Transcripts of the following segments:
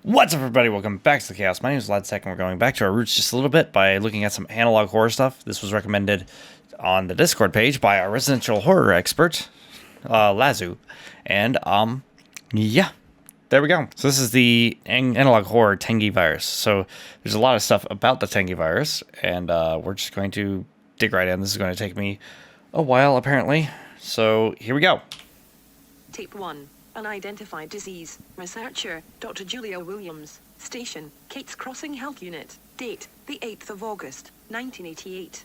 What's up, everybody? Welcome back to the Chaos. My name is the-tek, and we're going back to our roots just a little bit by looking at some analog horror stuff. This was recommended on the Discord page by our residential horror expert, Lazu. And, yeah, there we go. So this is the analog horror Tangi Virus. So there's a lot of stuff about the Tangi Virus, and we're just going to dig right in. This is going to take me a while, apparently. So here we go. Tape 1. Unidentified disease. Researcher, Dr. Julia Williams. Station, Kate's Crossing Health Unit. Date, the 8th of August, 1988.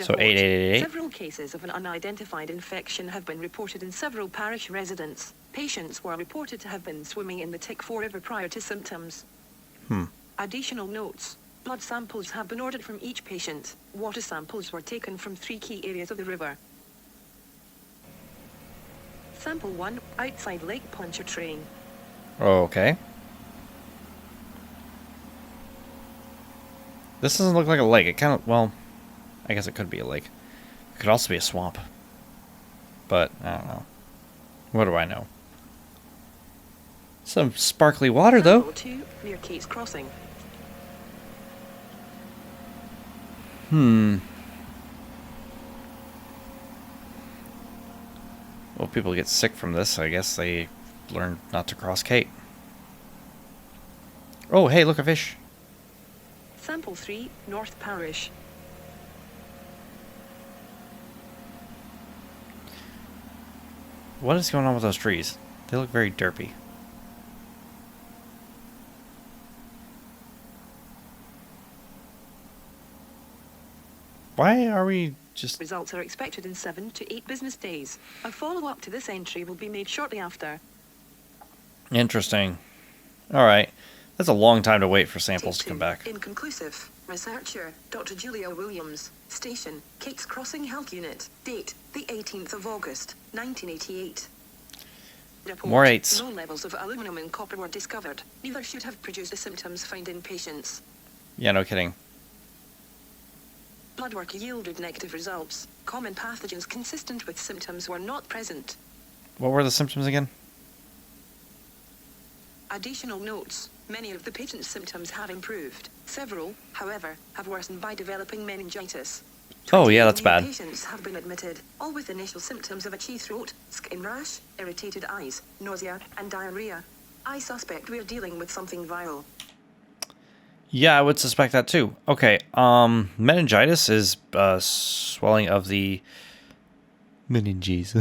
So 8888. Several cases of an unidentified infection have been reported in several parish residents. Patients were reported to have been swimming in the the-tek river prior to symptoms. Additional notes. Blood samples have been ordered from each patient. Water samples were taken from 3 key areas of the river. Sample 1, outside Lake Pontchartrain. Okay. This doesn't look like a lake. It kind of, well, I guess it could be a lake. It could also be a swamp. But, I don't know. What do I know? Some sparkly water, though. Sample 2, near Kate's Crossing. Well, if people get sick from this, I guess they learn not to cross Kate. Oh, hey, look, a fish. Sample 3, North Parish. What is going on with those trees? They look very derpy. Why are we just... Results are expected in 7 to 8 business days. A follow-up to this entry will be made shortly after. Interesting. Alright. That's a long time to wait for samples to come back. Inconclusive. Researcher, Dr. Julia Williams. Station, Kate's Crossing Health Unit. Date, the 18th of August, 1988. Report. More 8s. Low levels of aluminum and copper were discovered. Neither should have produced the symptoms found in patients. Yeah, no kidding. Blood work yielded negative results. Common pathogens consistent with symptoms were not present. What were the symptoms again? Additional notes. Many of the patient's symptoms have improved. Several, however, have worsened by developing meningitis. Oh, yeah, that's 21 bad. Patients have been admitted, all with initial symptoms of itchy throat, skin rash, irritated eyes, nausea, and diarrhea. I suspect we're dealing with something viral. Yeah, I would suspect that too. Okay, meningitis is swelling of the meninges.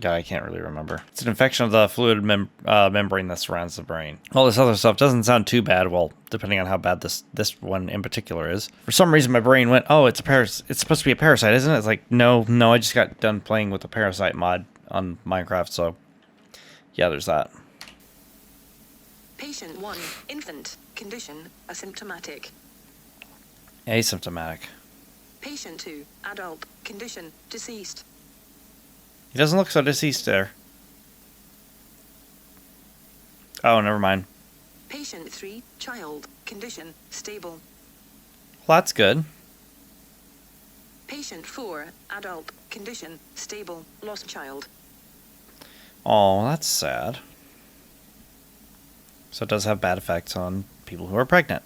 God, I can't really remember. It's an infection of the fluid membrane that surrounds the brain. All this other stuff doesn't sound too bad, well, depending on how bad this one in particular is. For some reason, my brain went, oh, it's supposed to be a parasite, isn't it? It's like, no, I just got done playing with the parasite mod on Minecraft, so yeah, there's that. Patient 1, infant, condition, asymptomatic. Asymptomatic. Patient 2, adult, condition, deceased. He doesn't look so deceased there. Oh, never mind. Patient 3, child, condition, stable. Well, that's good. Patient 4, adult, condition, stable, lost child. Oh, that's sad. So it does have bad effects on people who are pregnant.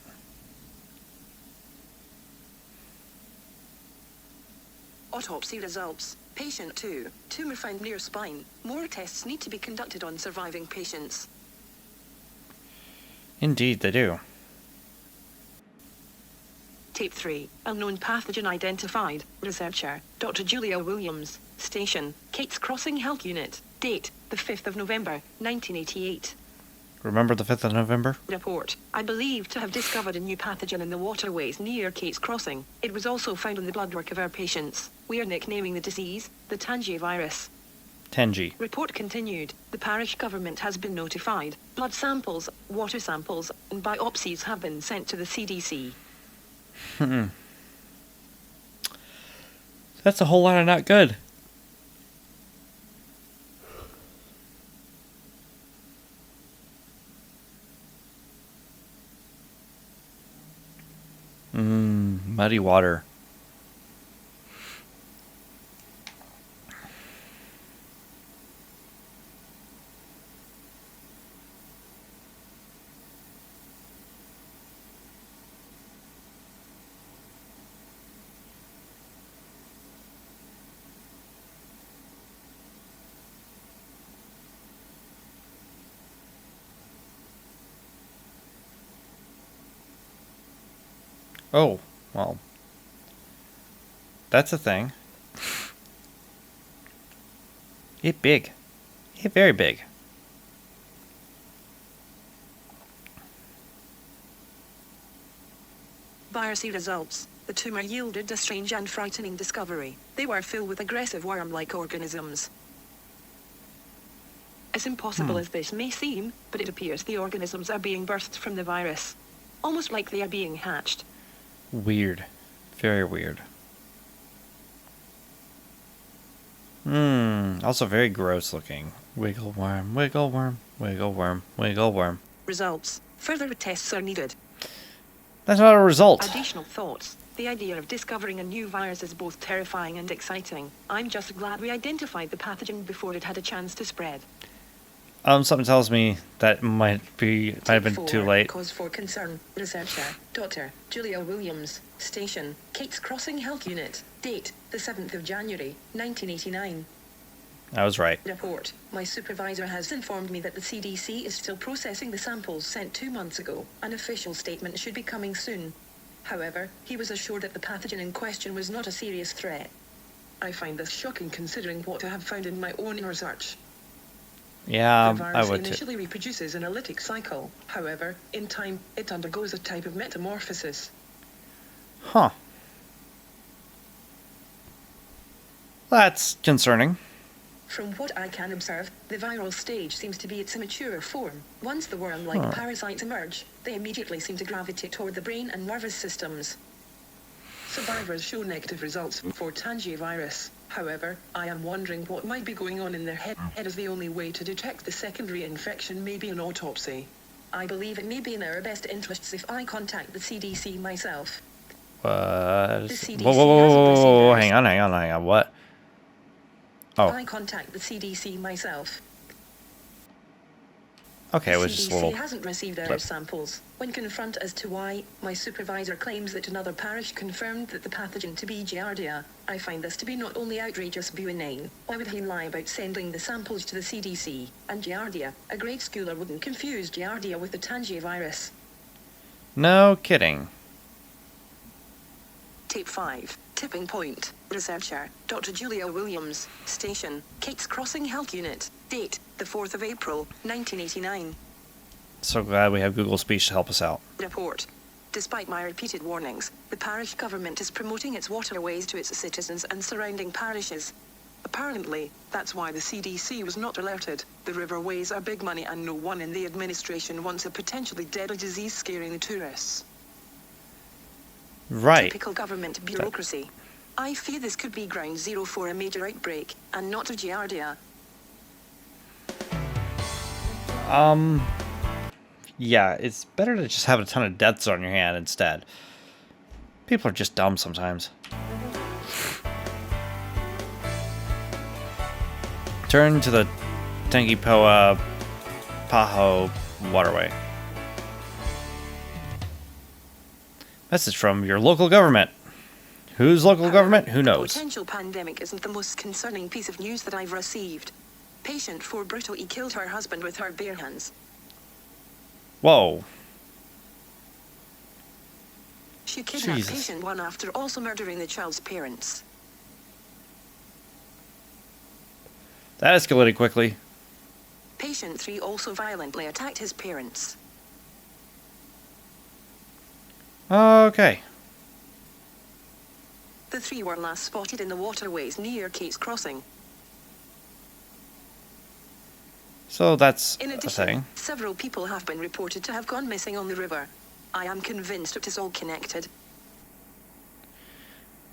Autopsy results. Patient 2, tumor found near spine. More tests need to be conducted on surviving patients. Indeed, they do. Tape 3, unknown pathogen identified. Researcher, Dr. Julia Williams. Station, Kate's Crossing Health Unit. Date, the 5th of November, 1988. Remember the 5th of November? Report, I believe to have discovered a new pathogen in the waterways near Kate's Crossing. It was also found in the bloodwork of our patients. We are nicknaming the disease, the Tangi Virus. Tangi. Report continued. The parish government has been notified. Blood samples, water samples, and biopsies have been sent to the CDC. That's a whole lot of not good. Muddy water. Oh, well. That's a thing. It big. It very big. Biopsy results. The tumor yielded a strange and frightening discovery. They were filled with aggressive worm-like organisms. As impossible as this may seem, but it appears the organisms are being birthed from the virus. Almost like they are being hatched. Weird. Very weird. Also very gross looking. Wiggle worm, wiggle worm, wiggle worm, wiggle worm. Results. Further tests are needed. That's not a result. Additional thoughts. The idea of discovering a new virus is both terrifying and exciting. I'm just glad we identified the pathogen before it had a chance to spread. Something tells me that might have been too late. Cause for concern. Researcher, Dr. Julia Williams. Station, Kate's Crossing Health Unit. Date, the 7th of January, 1989. I was right. Report. My supervisor has informed me that the CDC is still processing the samples sent 2 months ago. An official statement should be coming soon. However, he was assured that the pathogen in question was not a serious threat. I find this shocking considering what I have found in my own research. Yeah, The I virus would too. initially reproduces in a lytic cycle. However, in time, it undergoes a type of metamorphosis. Huh. That's concerning. From what I can observe, the viral stage seems to be its immature form. Once the worm-like parasites emerge, they immediately seem to gravitate toward the brain and nervous systems. Survivors show negative results for Tangi Virus. However, I am wondering what might be going on in their head, as the only way to detect the secondary infection may be an autopsy. I believe it may be in our best interests if I contact the CDC myself. What? The CDC Whoa, hasn't hang on, what? Oh, I contact the CDC myself. okay, it was The just a CDC little... hasn't received our blip. samples. When confronted as to why, my supervisor claims that another parish confirmed that the pathogen to be Giardia. I find this to be not only outrageous but inane. Why would he lie about sending the samples to the CDC? And Giardia, a grade schooler wouldn't confuse Giardia with the Tangi virus. No kidding. Tape 5. Tipping point. Researcher, Dr. Julia Williams. Station, Kate's Crossing Health Unit. Date, the 4th of April, 1989. So glad we have Google Speech to help us out. Report. Despite my repeated warnings, the parish government is promoting its waterways to its citizens and surrounding parishes. Apparently, that's why the CDC was not alerted. The riverways are big money and no one in the administration wants a potentially deadly disease scaring the tourists. Right. Typical government bureaucracy. I fear this could be ground zero for a major outbreak, and not of Giardia. Yeah, it's better to just have a ton of deaths on your hand instead. People are just dumb sometimes. Turn to the Tangipahoa waterway. Message from your local government. Whose local government? Who knows? The potential pandemic isn't the most concerning piece of news that I've received. Patient 4 brutally killed her husband with her bare hands. Whoa. She kidnapped Jesus. patient 1 after also murdering the child's parents. That escalated quickly. Patient 3 also violently attacked his parents. Okay. The 3 were last spotted in the waterways near Kate's Crossing. So that's In a addition, thing. several people have been reported to have gone missing on the river. I am convinced it is all connected.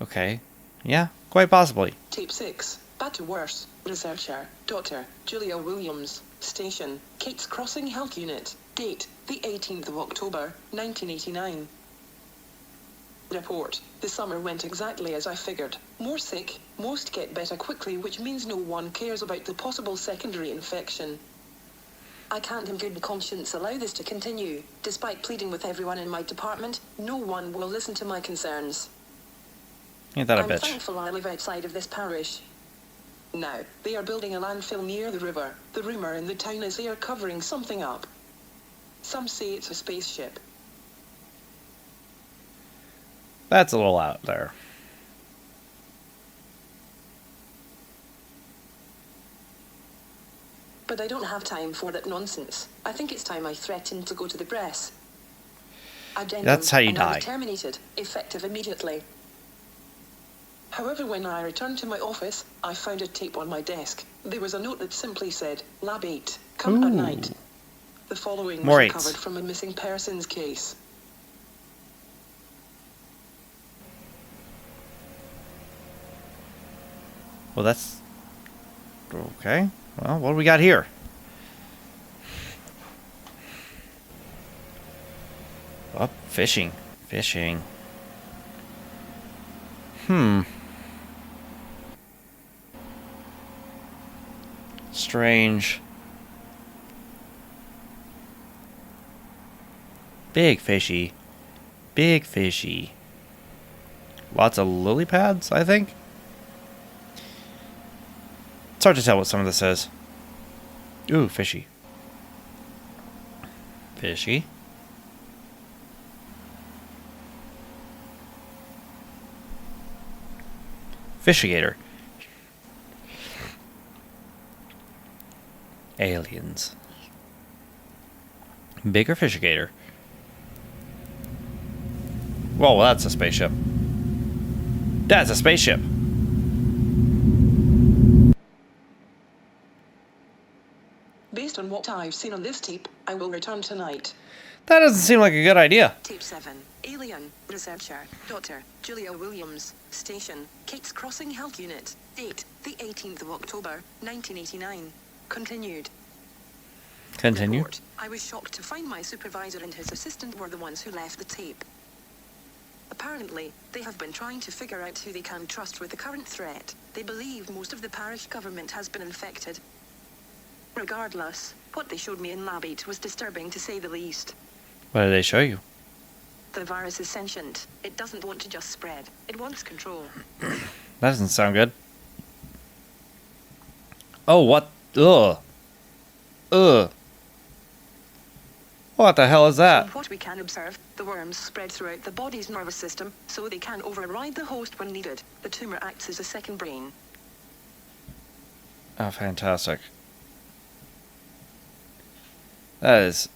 Okay. Yeah, quite possibly. Tape 6. Bad to worse. Researcher, Dr. Julia Williams. Station, Kate's Crossing Health Unit. Date, the 18th of October, 1989. Report. The summer went exactly as I figured. More sick, most get better quickly, which means no one cares about the possible secondary infection. I can't in good conscience allow this to continue. Despite pleading with everyone in my department, no one will listen to my concerns. Ain't that a I'm bitch? thankful I live outside of this parish. Now, they are building a landfill near the river. The rumor in the town is they are covering something up. Some say it's a spaceship. That's a little out there. But I don't have time for that nonsense. I think it's time I threatened to go to the press. Addendum, That's how you and I die. was terminated, effective immediately. However, when I returned to my office, I found a tape on my desk. There was a note that simply said, Lab 8, come at Ooh. night. The following More was eights. recovered from a missing persons case. Well, that's... Okay. Well, what do we got here? Oh, fishing. Fishing. Strange. Big fishy. Big fishy. Lots of lily pads, I think. It's hard to tell what some of this is. Ooh, fishy. Fishy. Fishigator. Aliens. Bigger fishigator. Whoa, well, that's a spaceship. That's a spaceship. Based on what I've seen on this tape, I will return tonight. That doesn't seem like a good idea. Tape 7. Alien. Researcher. Dr. Julia Williams. Station. Kate's Crossing Health Unit. Date. The 18th of October, 1989. Continued. Continue. Report. I was shocked to find my supervisor and his assistant were the ones who left the tape. Apparently, they have been trying to figure out who they can trust with the current threat. They believe most of the parish government has been infected. Regardless, what they showed me in Lab 8 was disturbing to say the least. What did they show you? The virus is sentient. It doesn't want to just spread. It wants control. That doesn't sound good. Oh, what? Ugh. Ugh. What the hell is that? From what we can observe, the worms spread throughout the body's nervous system, so they can override the host when needed. The tumor acts as a second brain. Oh, fantastic. That is...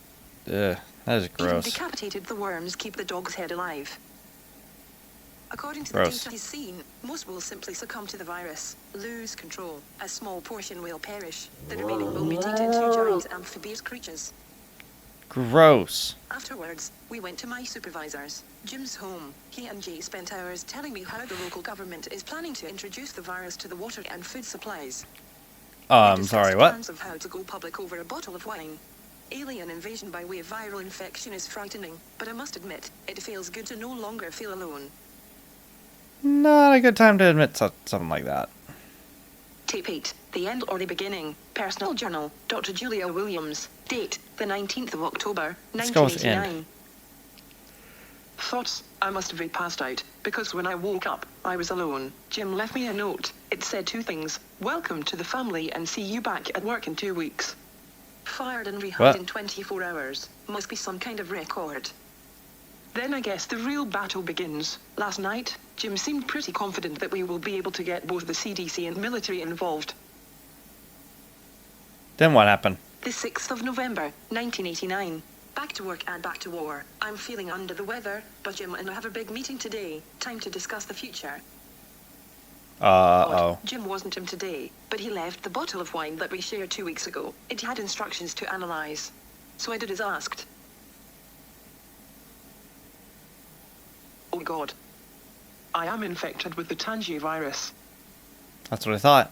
Ugh. That is Even gross. decapitated the worms keep the dog's head alive. According to Gross. the data he's seen, most will simply succumb to the virus, lose control. A small portion will perish. The remaining will mutate into giant amphibious creatures. Gross. Afterwards, we went to my supervisor's, Jim's home. He and Jay spent hours telling me how the local government is planning to introduce the virus to the water and food supplies. We discussed Sorry, what? plans of how to go public over a bottle of wine. Alien invasion by way of viral infection is frightening, but I must admit, it feels good to no longer feel alone. Not a good time to admit something like that. Tape 8, The End or the Beginning, Personal Journal, Dr. Julia Williams, date, the 19th of October, Let's go with 1989. Thoughts, I must have passed out, because when I woke up, I was alone. Jim left me a note. It said two things: welcome to the family and see you back at work in 2 weeks. Fired and rehired What? in 24 hours. Must be some kind of record. Then I guess the real battle begins. Last night, Jim seemed pretty confident that we will be able to get both the CDC and military involved. Then what happened? The 6th of November, 1989. Back to work and back to war. I'm feeling under the weather, but Jim and I have a big meeting today. Time to discuss the future. Uh-oh. Jim wasn't in today, but he left the bottle of wine that we shared 2 weeks ago. It had instructions to analyze. So I did as asked. Oh God. I am infected with the Tangi virus. That's what I thought.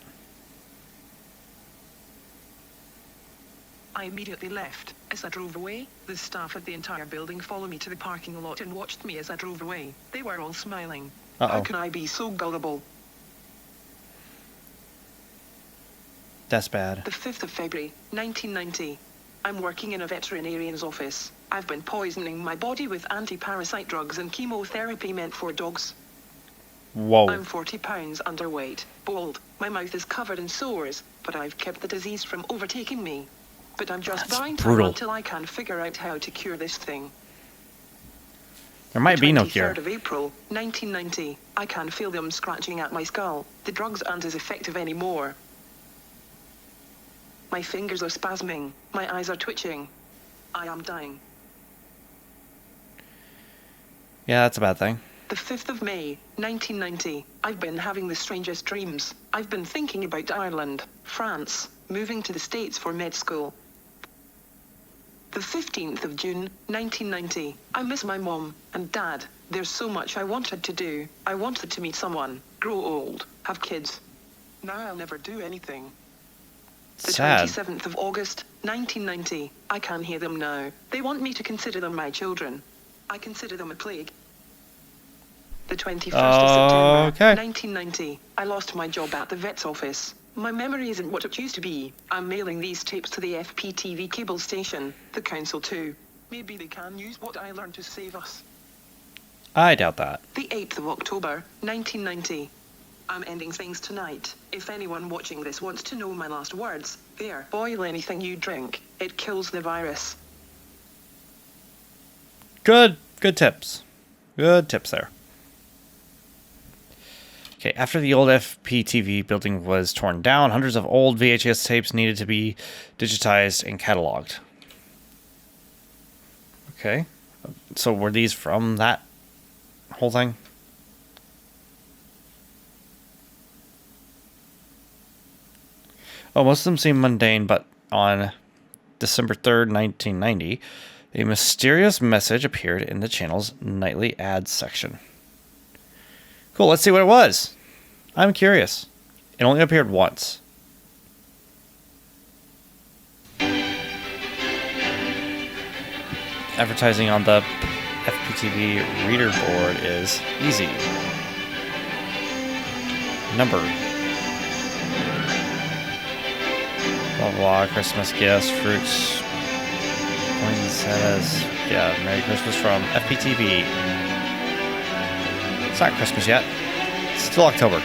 I immediately left. As I drove away, the staff at the entire building followed me to the parking lot and watched me as I drove away. They were all smiling. Uh-oh. How can I be so gullible? That's bad. The 5th of February, 1990. I'm working in a veterinarian's office. I've been poisoning my body with anti-parasite drugs and chemotherapy meant for dogs. Whoa. I'm 40 pounds underweight, bald, my mouth is covered in sores, but I've kept the disease from overtaking me. But I'm just That's buying time brutal. until I can figure out how to cure this thing. There might be no The cure. 23rd of April, 1990. I can feel them scratching at my skull. The drugs aren't as effective anymore. My fingers are spasming. My eyes are twitching. I am dying. Yeah, that's a bad thing. The 5th of May, 1990. I've been having the strangest dreams. I've been thinking about Ireland, France, moving to the States for med school. The 15th of June, 1990. I miss my mom and dad. There's so much I wanted to do. I wanted to meet someone, grow old, have kids. Now I'll never do anything. The Sad. 27th of August, 1990. I can hear them now. They want me to consider them my children. I consider them a plague. The 21st of September, Okay. 1990. I lost my job at the vet's office. My memory isn't what it used to be. I'm mailing these tapes to the FPTV cable station, the council too. Maybe they can use what I learned to save us. I doubt that. The 8th of October, 1990. I'm ending things tonight. If anyone watching this wants to know my last words, there. Boil anything you drink. It kills the virus. Good tips. Good tips there. Okay, after the old FPTV building was torn down, hundreds of old VHS tapes needed to be digitized and cataloged. Okay. So were these from that whole thing? Oh, most of them seem mundane, but on December 3rd, 1990, a mysterious message appeared in the channel's nightly ads section. Cool, let's see what it was. I'm curious. It only appeared once. Advertising on the FPTV reader board is easy. Number. Blah blah, Christmas gifts, fruits, poinsettias. Yeah, Merry Christmas from FPTV. It's not Christmas yet. It's still October.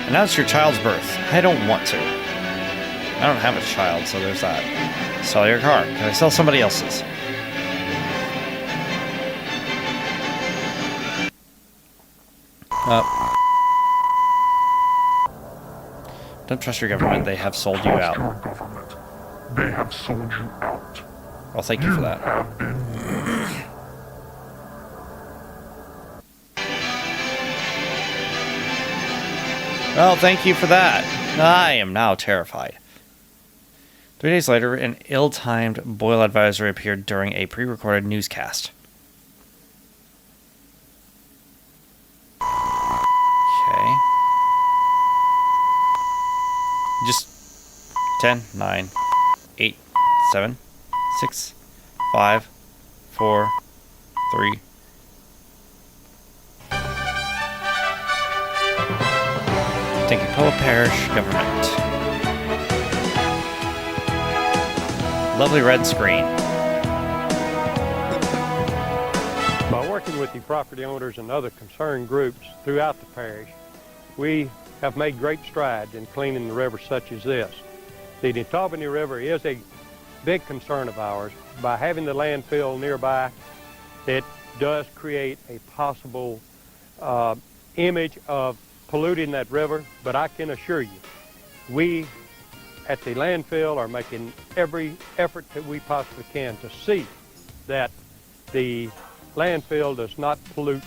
Announce your child's birth. I don't want to. I don't have a child, so there's that. Sell your car. Can I sell somebody else's? Don't trust your government. They have sold you out. Your government. They have sold you out. Well, thank you for that. Have been Well, thank you for that. I am now terrified. 3 days later, an ill-timed boil advisory appeared during a pre-recorded newscast. Okay. Just 10, 9, 8, 7, 6, 5, 4, 3. Tangipahoa Parish Government. Lovely red screen. By working with the property owners and other concerned groups throughout the parish, we have made great strides in cleaning the river such as this. The Tangipahoa River is a big concern of ours. By having the landfill nearby, it does create a possible image of polluting that river, but I can assure you, we at the landfill are making every effort that we possibly can to see that the landfill does not pollute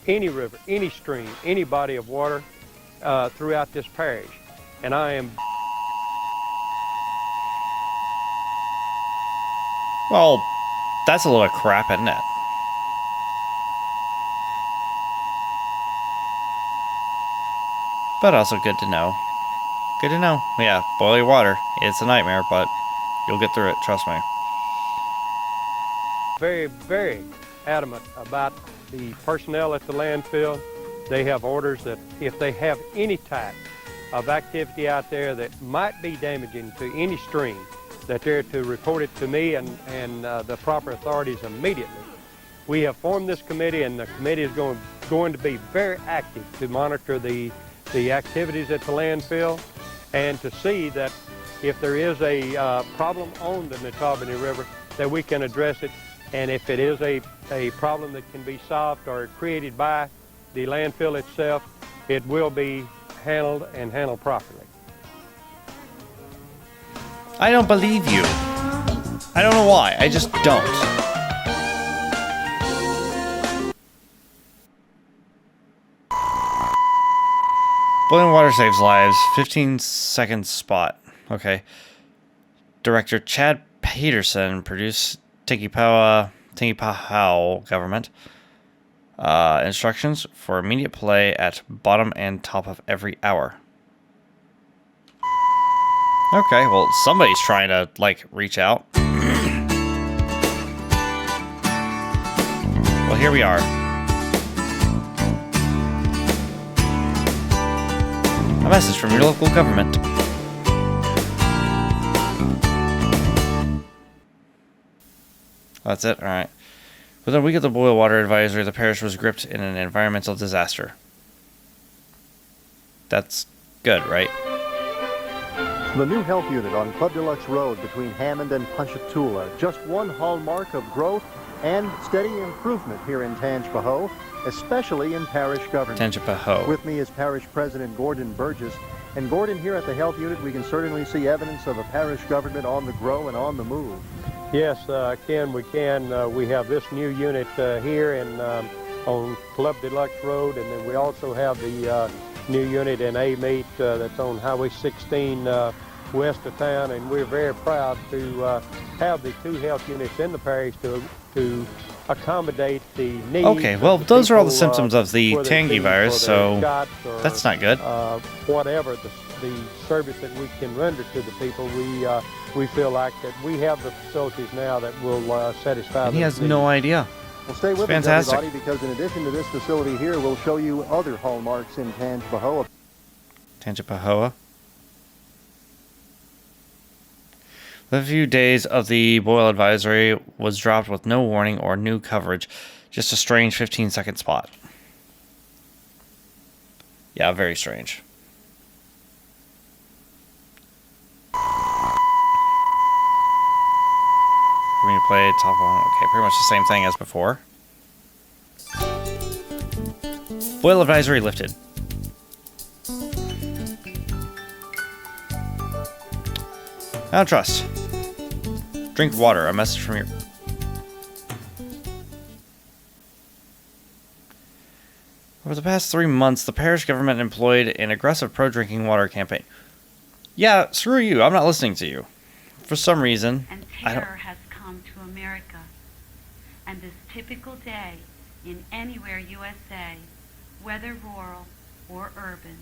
any river, any stream, any body of water throughout this parish. And I am... Well, that's a load of crap, isn't it? But also good to know. Good to know. Yeah, boil your water. It's a nightmare, but you'll get through it, trust me. very, very adamant about the personnel at the landfill. They have orders that if they have any type of activity out there that might be damaging to any stream, that they're to report it to me and the proper authorities immediately. We have formed this committee, and the committee is going to be very active to monitor the activities at the landfill and to see that if there is a problem on the Tangipahoa River, that we can address it. And if it is a a problem that can be solved or created by the landfill itself, it will be handled and handled properly. I don't believe you. I don't know why. I just don't. Boiling water saves lives. 15-second spot. Okay. Director Chad Peterson produced Tangipahoa government. Instructions for immediate play at bottom and top of every hour. Okay, well, somebody's trying to, like, reach out. Well, here we are. A message from your local government. That's it? Alright. Within a week of the boil water advisory, the parish was gripped in an environmental disaster. That's good, right? The new health unit on Club Deluxe Road between Hammond and Ponchatoula, just one hallmark of growth and steady improvement here in Tangipahoa, especially in parish government. Tangipahoa. With me is Parish President Gordon Burgess. And Gordon, here at the health unit, we can certainly see evidence of a parish government on the grow and on the move. Yes, Ken, we can. We have this new unit here on Club Deluxe Road, and then we also have the new unit in A-Meat that's on Highway 16 west of town, and we're very proud to have the two health units in the parish to accommodate the needs. Okay, well, those are all the symptoms of the Tangi Virus, so that's not good. Whatever the service that we can render to the people, we feel like that we have the facilities now that will satisfy them. He has no idea. Well, stay with us, everybody, because in addition to this facility here, we'll show you other hallmarks in Tangipahoa. Tangipahoa. The few days of the boil advisory was dropped with no warning or new coverage. Just a strange 15-second spot. Yeah, very strange. We're going to play top one. Okay, pretty much the same thing as before. Boil advisory lifted. I don't trust. Drink water. A message from your... Over the past 3 months, the parish government employed an aggressive pro-drinking water campaign. Yeah, screw you. I'm not listening to you. For some reason, and terror has come to America. And this typical day in anywhere USA, whether rural or urban,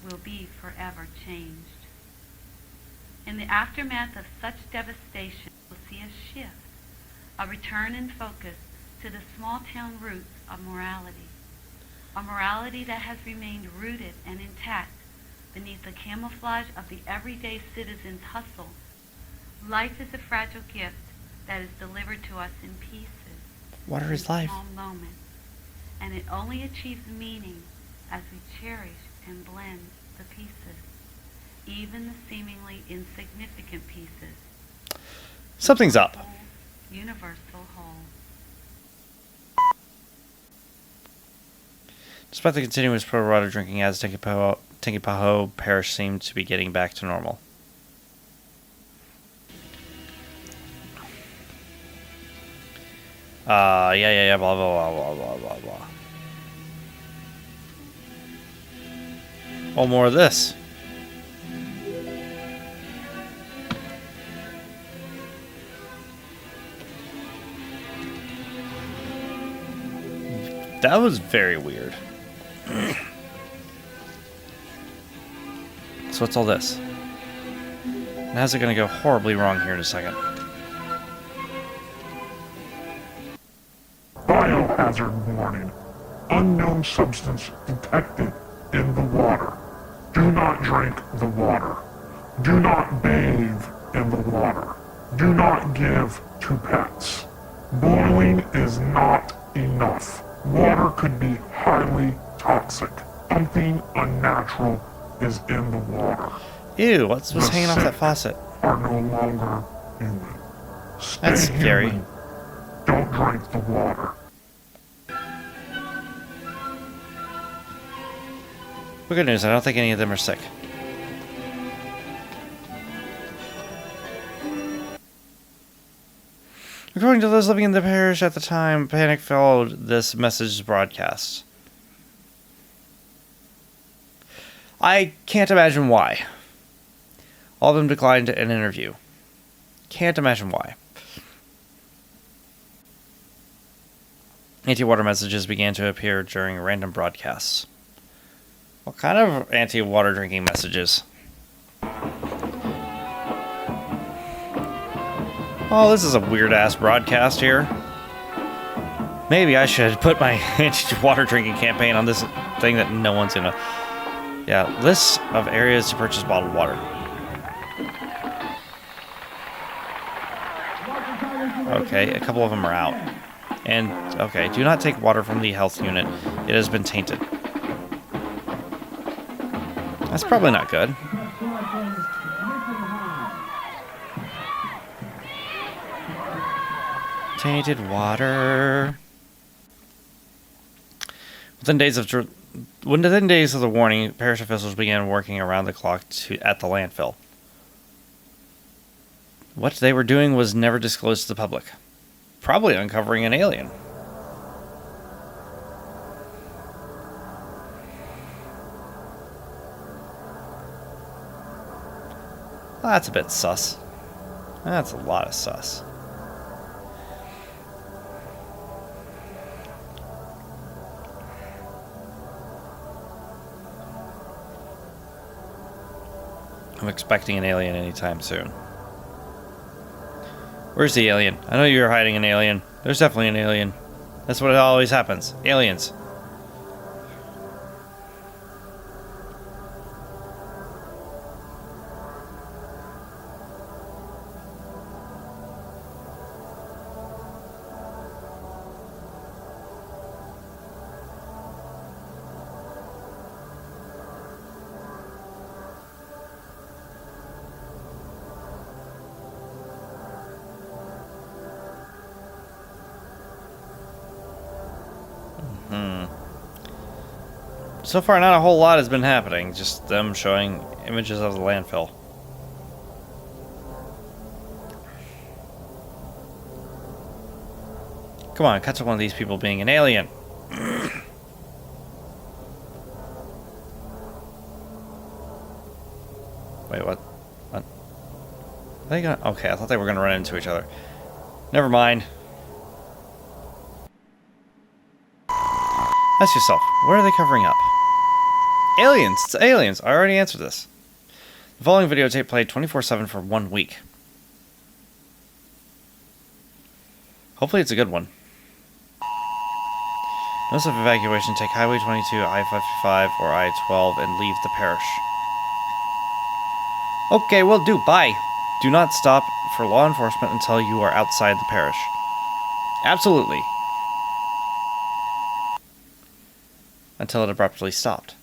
will be forever changed. In the aftermath of such devastation, we'll see a shift, a return in focus to the small-town roots of morality, a morality that has remained rooted and intact beneath the camouflage of the everyday citizen's hustle. Life is a fragile gift that is delivered to us in pieces. Water is life. Small moments, and it only achieves meaning as we cherish and blend the pieces, even the seemingly insignificant pieces. Something's up. Whole, universal whole. Despite the continuous pro-water drinking as Tangipahoa parish seemed to be getting back to normal. Yeah, blah, blah, blah, blah, blah, blah, blah. Oh, more of this. That was very weird. So what's all this? And how's it going to go horribly wrong here in a second? Biohazard warning. Unknown substance detected in the water. Do not drink the water. Do not bathe in the water. Do not give to pets. Boiling is not enough. Water could be highly toxic. Something unnatural is in the water. Ew, what's hanging off that faucet? Are no longer human. Stay That's scary. human. Don't drink the water. Well, good news, I don't think any of them are sick. According to those living in the parish at the time, panic followed this message broadcast. I can't imagine why. All of them declined an interview. Can't imagine why. Anti-water messages began to appear during random broadcasts. What kind of anti-water drinking messages? Oh, this is a weird-ass broadcast here. Maybe I should put my anti-water drinking campaign on this thing that no one's gonna... Yeah, lists of areas to purchase bottled water. Okay, a couple of them are out. And, okay, do not take water from the health unit. It has been tainted. That's probably not good. Tainted water. Within days of the warning, parish officials began working around the clock at the landfill. What they were doing was never disclosed to the public. Probably uncovering an alien. Well, that's a bit sus. That's a lot of sus. I'm expecting an alien anytime soon. Where's the alien? I know you're hiding an alien. There's definitely an alien. That's what always happens. Aliens. So far, not a whole lot has been happening. Just them showing images of the landfill. Come on, cut to one of these people being an alien. Wait, what? What? Are they gonna... Okay, I thought they were gonna run into each other. Never mind. Ask yourself, what are they covering up? Aliens! It's aliens! I already answered this. The following videotape played 24/7 for 1 week. Hopefully it's a good one. Notice of evacuation, take Highway 22, I-55, or I-12 and leave the parish. Okay, will do. Bye. Do not stop for law enforcement until you are outside the parish. Absolutely. Until it abruptly stopped.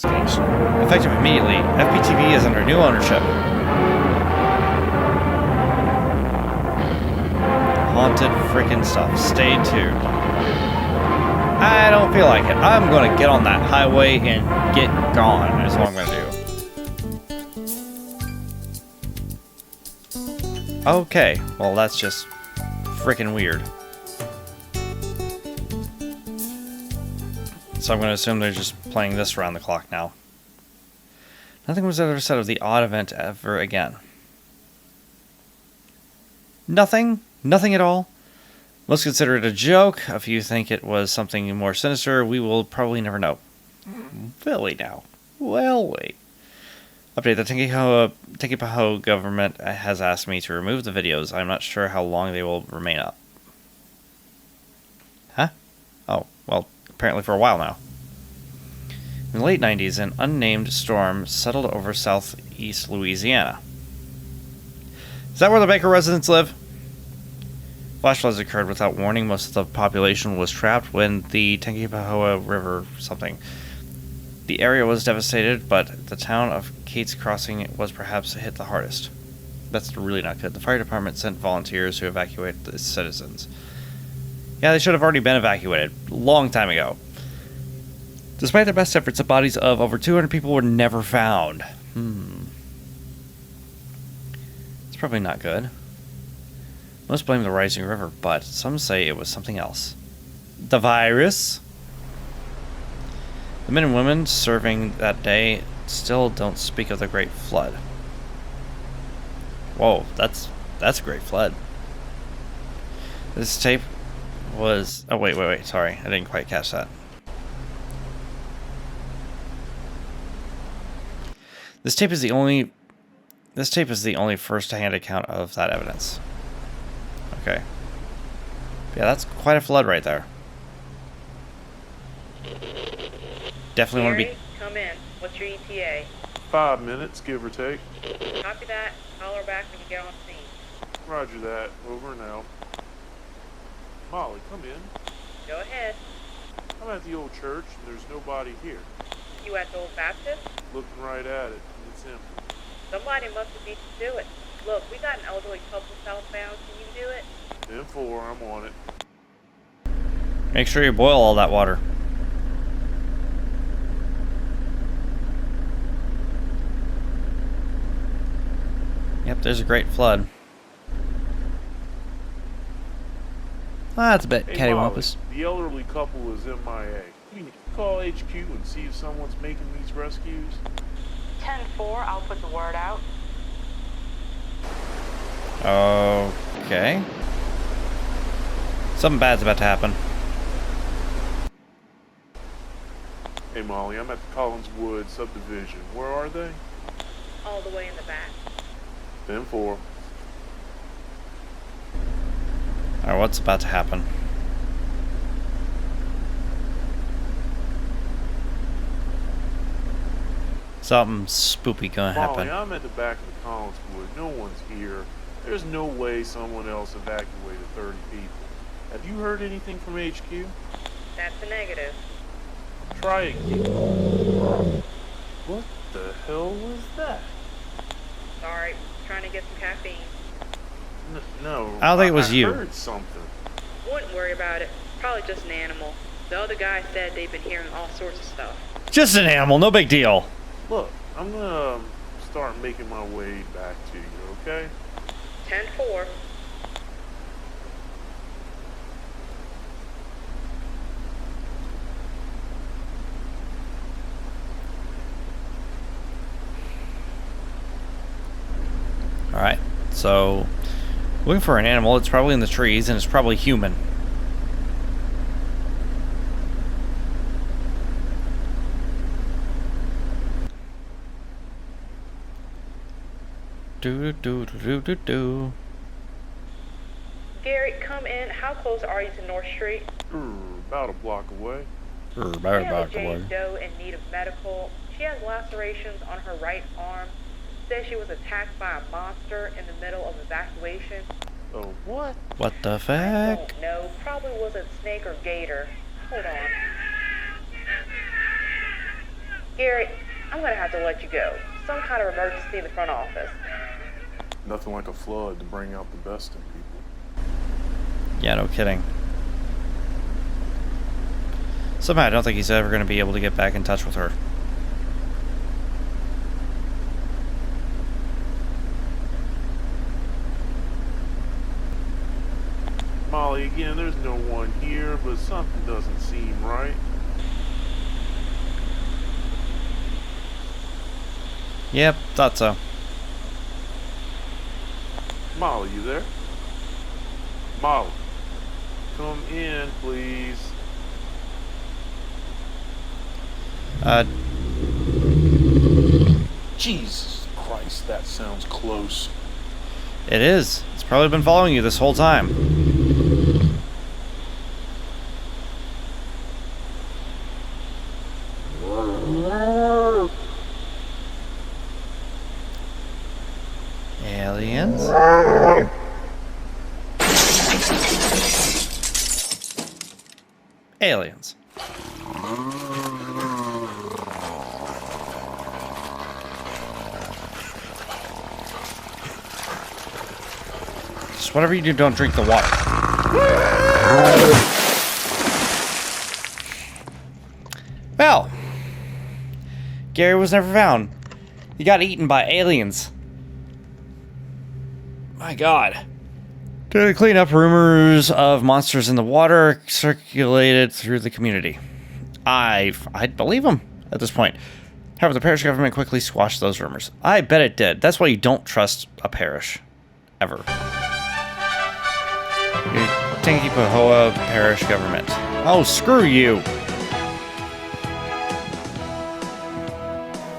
Effective immediately. FPTV is under new ownership. Haunted freaking stuff. Stay tuned. I don't feel like it. I'm gonna get on that highway and get gone. Is what I'm gonna do. Okay. Well, that's just freaking weird. So I'm going to assume they're just playing this around the clock now. Nothing was ever said of the odd event ever again. Nothing? Nothing at all? Most consider it a joke. If you think it was something more sinister, we will probably never know. Really now? Well, wait. Update. The Tangipahoa government has asked me to remove the videos. I'm not sure how long they will remain up. Huh? Oh, well, apparently for a while now. In the late 90s, an unnamed storm settled over southeast Louisiana. Is that where the Baker residents live? Flash floods occurred without warning. Most of the population was trapped when the Tangipahoa River something. The area was devastated, but the town of Kate's Crossing was perhaps hit the hardest. That's really not good. The fire department sent volunteers to evacuate the citizens. Yeah, they should have already been evacuated a long time ago. Despite their best efforts, the bodies of over 200 people were never found. It's probably not good. Most blame the rising river, but some say it was something else. The virus? The men and women serving that day still don't speak of the Great Flood. Whoa, that's a great flood. This tape was... Oh, wait, sorry. I didn't quite catch that. This tape is the only first-hand account of that evidence. Okay. Yeah, that's quite a flood right there. Definitely want to be... Come in. What's your ETA? 5 minutes, give or take. Copy that. Holler back when you get on scene. Roger that. Over and out. Molly, come in. Go ahead. I'm at the old church, and there's nobody here. You at the Old Baptist? Looking right at it, and it's empty. Somebody must have beat you to it. Look, we got an elderly couple southbound. Can you do it? 10-4, I'm on it. Make sure you boil all that water. Yep, there's a great flood. Ah, that's a bit Hey, Molly, cattywampus. the elderly couple is MIA. Can you call HQ and see if someone's making these rescues? 10-4. I'll put the word out. Okay. Something bad's about to happen. Hey Molly, I'm at the Collinswood subdivision. Where are they? All the way in the back. 10-4. Alright, what's about to happen? Something spoopy gonna happen. Molly, I'm at the back of the Collinswood. No one's here. There's no way someone else evacuated 30 people. Have you heard anything from HQ? That's a negative. Try again. What the hell was that? Sorry. Trying to get some caffeine. No. I don't think it was you. I heard something. Wouldn't worry about it. Probably just an animal. The other guy said they've been hearing all sorts of stuff. Just an animal, no big deal. Look, I'm gonna start making my way back to you, okay? 10-4. Alright, so looking for an animal. It's probably in the trees and it's probably human. Do do do do do do. Gary, come in. How close are you to North Street? About a block away. We have a Jane Doe in need of medical. She has lacerations on her right arm. Says she was attacked by a monster in the middle of evacuation. Oh, what? What the I fuck? don't know. Probably wasn't snake or gator. Hold on. Gary, I'm gonna have to let you go. Some kind of emergency in the front office. Nothing like a flood to bring out the best in people. Yeah, no kidding. Somehow I don't think he's ever going to be able to get back in touch with her. Molly, again, there's no one here, but something doesn't seem right. Yep, thought so. Molly, you there? Molly, come in, please. Jesus Christ, that sounds close. It is. It's probably been following you this whole time. Aliens? Aliens. Just whatever you do, don't drink the water. Well, Gary was never found. He got eaten by aliens. My God. To clean up rumors of monsters in the water circulated through the community. I believe him at this point. However, the parish government quickly squashed those rumors. I bet it did. That's why you don't trust a parish. Ever. Tangipahoa parish government. Oh, screw you.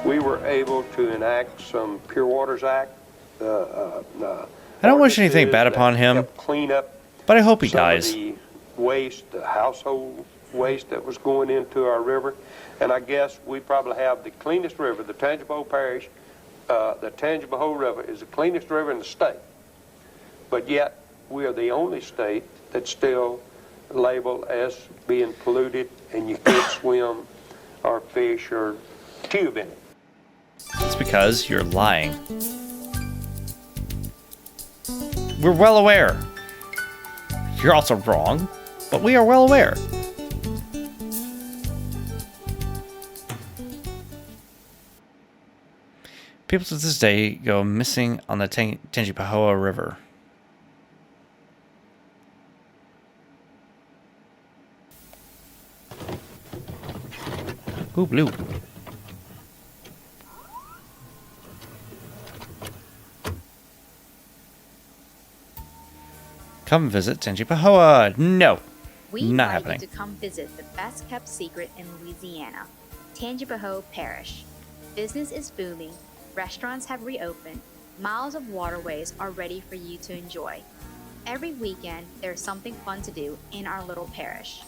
We were able to enact some Pure Waters Act. I don't wish anything bad upon him, Clean up but I hope he some dies. of the waste, the household waste that was going into our river. And I guess we probably have the cleanest river. The Tangipahoa Parish, the Tangipahoa River is the cleanest river in the state. But yet, we are the only state that's still labeled as being polluted, and you can't swim or fish or tube in it. It's because you're lying. We're well aware. You're also wrong, but we are well aware. People to this day go missing on the Tangipahoa River. Ooh, blue. Come visit Tangipahoa. No, We not invite happening. you to come visit the best kept secret in Louisiana, Tangipahoa Parish. Business is booming, restaurants have reopened, miles of waterways are ready for you to enjoy. Every weekend, there's something fun to do in our little parish.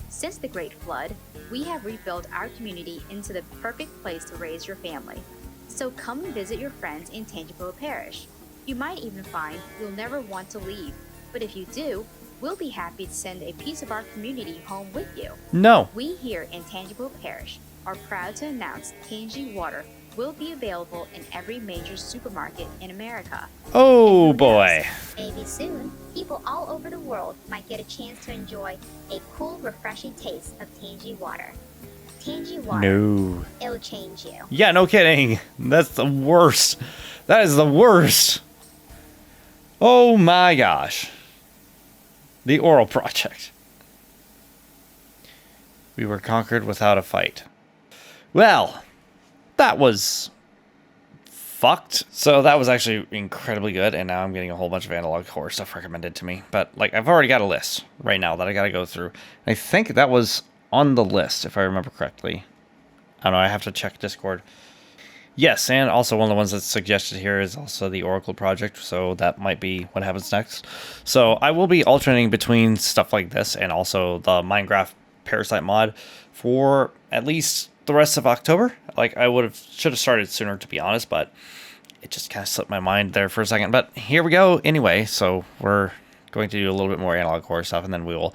Since the Great Flood, we have rebuilt our community into the perfect place to raise your family. So come and visit your friends in Tangipahoa Parish. You might even find you'll never want to leave, but if you do, we'll be happy to send a piece of our community home with you. No. We here in Tangipahoa Parish are proud to announce Tangi Water will be available in every major supermarket in America. Oh boy. Maybe soon, people all over the world might get a chance to enjoy a cool, refreshing taste of Tangi water. Tangi water. No. It'll change you. Yeah, no kidding. That's the worst. That is the worst. Oh my gosh. The Oral Project. We were conquered without a fight. Well, that was fucked. So that was actually incredibly good, and now I'm getting a whole bunch of analog horror stuff recommended to me. But like, I've already got a list right now that I got to go through. I think that was on the list, if I remember correctly. I don't know. I have to check Discord. Yes, and also one of the ones that's suggested here is also the Oracle project, so that might be what happens next. So I will be alternating between stuff like this and also the Minecraft Parasite mod for at least the rest of October. Like, should have started sooner, to be honest, but it just kind of slipped my mind there for a second. But here we go anyway, so we're going to do a little bit more analog horror stuff, and then we will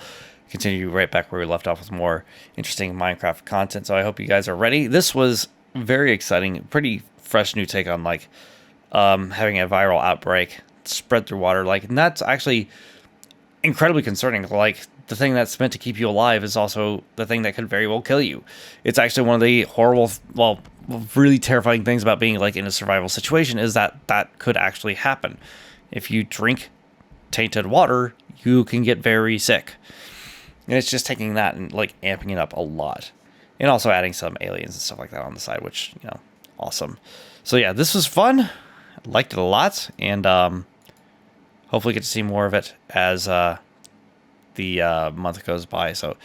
continue right back where we left off with more interesting Minecraft content. So I hope you guys are ready. This was very exciting, pretty fresh new take on like having a viral outbreak spread through water, like, and that's actually incredibly concerning. Like, the thing that's meant to keep you alive is also the thing that could very well kill you. It's actually one of the horrible, well, really terrifying things about being like in a survival situation is that that could actually happen. If you drink tainted water, you can get very sick. And it's just taking that and like amping it up a lot. And also adding some aliens and stuff like that on the side, which, you know, awesome. So yeah, this was fun. I liked it a lot, and hopefully get to see more of it as the month goes by. So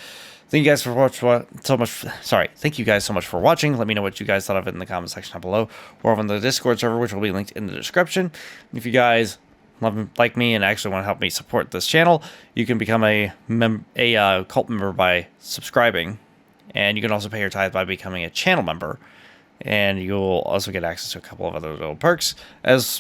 thank you guys Thank you guys so much for watching. Let me know what you guys thought of it in the comment section down below, or over on the Discord server, which will be linked in the description. If you guys like me and actually want to help me support this channel, you can become a cult member by subscribing. And you can also pay your tithe by becoming a channel member. And you'll also get access to a couple of other little perks.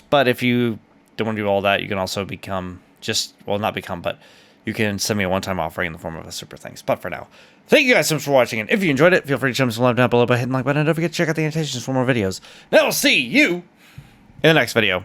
But if you don't want to do all that, you can also become but you can send me a one-time offering in the form of a super thanks. But for now, thank you guys so much for watching. And if you enjoyed it, feel free to show me some love down below by hitting the like button. And don't forget to check out the annotations for more videos. And I'll see you in the next video.